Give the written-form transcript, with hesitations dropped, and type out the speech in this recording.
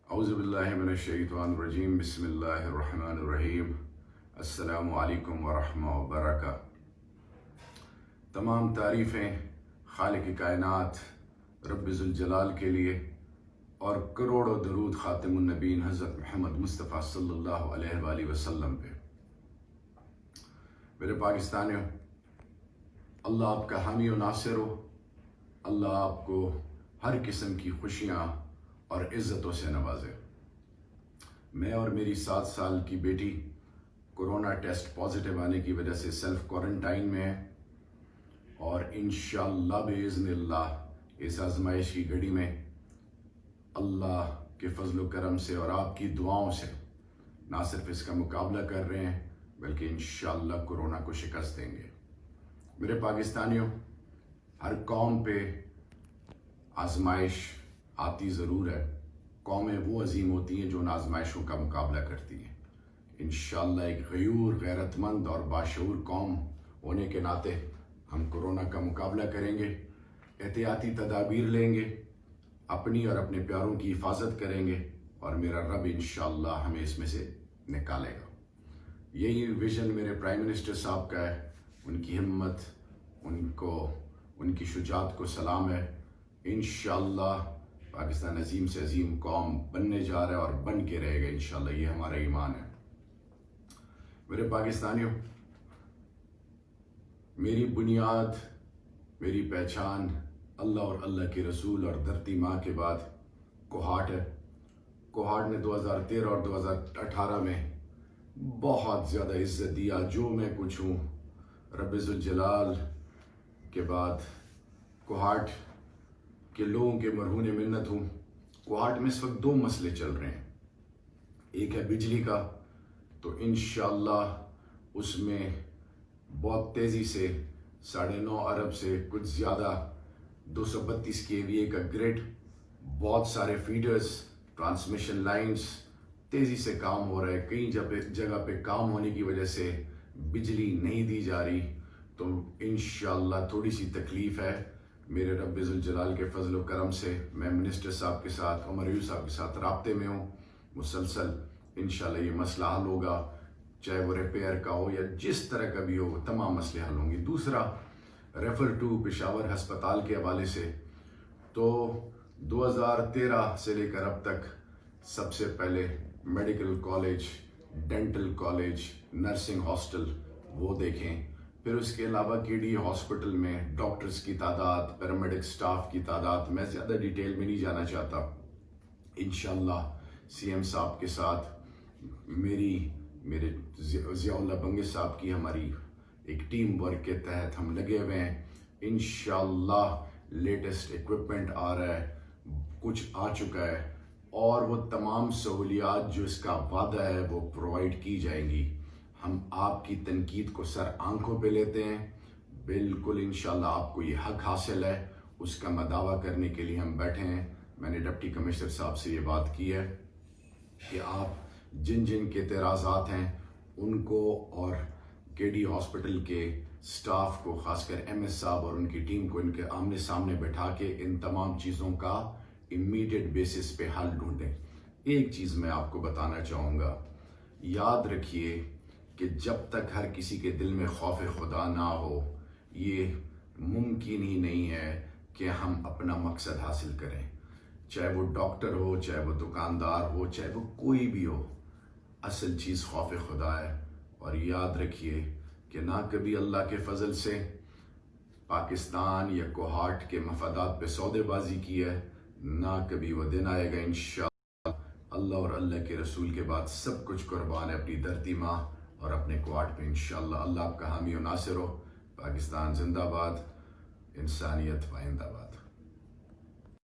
اعوذ باللہ من الشیطان الرجیم، بسم اللہ الرحمن الرحیم۔ السلام علیکم ورحمہ وبرکاتہ۔ تمام تعریفیں خالق کائنات رب ذوالجلال کے لیے اور کروڑوں درود خاتم النبیین حضرت محمد مصطفیٰ صلی اللہ علیہ وآلہ وسلم پہ۔ میرے پاکستانیوں، اللہ آپ کا حامی و ناصر ہو، اللہ آپ کو ہر قسم کی خوشیاں اور عزتوں سے نوازے۔ میں اور میری 7 سال کی بیٹی کورونا ٹیسٹ پازیٹیو آنے کی وجہ سے سیلف کوارنٹائن میں ہے، اور انشاءاللہ باذن اللہ اس آزمائش کی گھڑی میں اللہ کے فضل و کرم سے اور آپ کی دعاؤں سے نہ صرف اس کا مقابلہ کر رہے ہیں بلکہ انشاءاللہ کورونا کو شکست دیں گے۔ میرے پاکستانیوں، ہر قوم پہ آزمائش آتی ضرور ہے۔ قومیں وہ عظیم ہوتی ہیں جو ان آزمائشوں کا مقابلہ کرتی ہیں۔ انشاءاللہ ایک غیور، غیرت مند اور باشعور قوم ہونے کے ناطے ہم کورونا کا مقابلہ کریں گے، احتیاطی تدابیر لیں گے، اپنی اور اپنے پیاروں کی حفاظت کریں گے، اور میرا رب انشاءاللہ ہمیں اس میں سے نکالے گا۔ یہی ویژن میرے پرائم منسٹر صاحب کا ہے۔ ان کی ہمت، ان کی شجاعت کو سلام ہے۔ انشاءاللہ پاکستان عظیم سے عظیم قوم بننے جا رہا ہے اور بن کے رہے گا انشاءاللہ، یہ ہمارا ایمان ہے۔ میرے پاکستانیوں، میری بنیاد، میری پہچان اللہ اور اللہ کے رسول اور دھرتی ماں کے بعد کوہاٹ ہے۔ کوہاٹ نے 2013 اور 2018 میں بہت زیادہ عزت دیا۔ جو میں کچھ ہوں، رب ذوالجلال کے بعد کوہاٹ کے لوگوں کے مرہون منت ہوں۔ کوہاٹ میں اس وقت 2 مسئلے چل رہے ہیں۔ ایک ہے بجلی کا، تو انشاءاللہ اس میں بہت تیزی سے 9.5 ارب سے کچھ زیادہ 232 kVA کا گریڈ، بہت سارے فیڈرز، ٹرانسمیشن لائنز تیزی سے کام ہو رہا ہے۔ کئی جگہ پہ کام ہونے کی وجہ سے بجلی نہیں دی جا رہی، تو انشاءاللہ تھوڑی سی تکلیف ہے۔ میرے رب ذوالجلال کے فضل و کرم سے میں منسٹر صاحب کے ساتھ، عمر یونس صاحب کے ساتھ رابطے میں ہوں مسلسل۔ انشاءاللہ یہ مسئلہ حل ہوگا، چاہے وہ ریپیئر کا ہو یا جس طرح کا بھی ہو، وہ تمام مسئلے حل ہوں گے۔ دوسرا، ریفر ٹو پشاور ہسپتال کے حوالے سے، تو 2013 سے لے کر اب تک سب سے پہلے medical college, dental college, nursing hostel وہ دیکھیں۔ پھر اس کے علاوہ KD ہاسپٹل میں ڈاکٹرز کی تعداد، پیرامیڈک سٹاف کی تعداد، میں زیادہ ڈیٹیل میں نہیں جانا چاہتا۔ انشاءاللہ CM صاحب کے ساتھ میرے ضیاء اللہ بنگے صاحب کی ہماری ایک ٹیم ورک کے تحت ہم لگے ہوئے ہیں۔ انشاءاللہ لیٹسٹ ایکوپمنٹ آ رہا ہے، کچھ آ چکا ہے، اور وہ تمام سہولیات جو اس کا وعدہ ہے وہ پرووائڈ کی جائیں گی۔ ہم آپ کی تنقید کو سر آنکھوں پہ لیتے ہیں، بالکل انشاءاللہ آپ کو یہ حق حاصل ہے، اس کا میں دعویٰ کرنے کے لیے ہم بیٹھے ہیں۔ میں نے ڈپٹی کمشنر صاحب سے یہ بات کی ہے کہ آپ جن کے اعتراضات ہیں ان کو، اور KD ہاسپٹل کے سٹاف کو، خاص کر MS صاحب اور ان کی ٹیم کو، ان کے آمنے سامنے بٹھا کے ان تمام چیزوں کا امیڈیٹ بیسس پہ حل ڈھونڈیں۔ ایک چیز میں آپ کو بتانا چاہوں گا، یاد رکھیے کہ جب تک ہر کسی کے دل میں خوف خدا نہ ہو، یہ ممکن ہی نہیں ہے کہ ہم اپنا مقصد حاصل کریں۔ چاہے وہ ڈاکٹر ہو، چاہے وہ دکاندار ہو، چاہے وہ کوئی بھی ہو، اصل چیز خوف خدا ہے۔ اور یاد رکھیے کہ نہ کبھی اللہ کے فضل سے پاکستان یا کوہاٹ کے مفادات پہ سودے بازی کی ہے، نہ کبھی وہ دن آئے گا۔ انشاءاللہ اللہ اور اللہ کے رسول کے بعد سب کچھ قربان ہے اپنی دھرتی ماں اور اپنے کوہاٹ پہ۔ انشاءاللہ اللہ آپ کا حامی و ناصر ہو۔ پاکستان زندہ باد، انسانیت پائندہ باد۔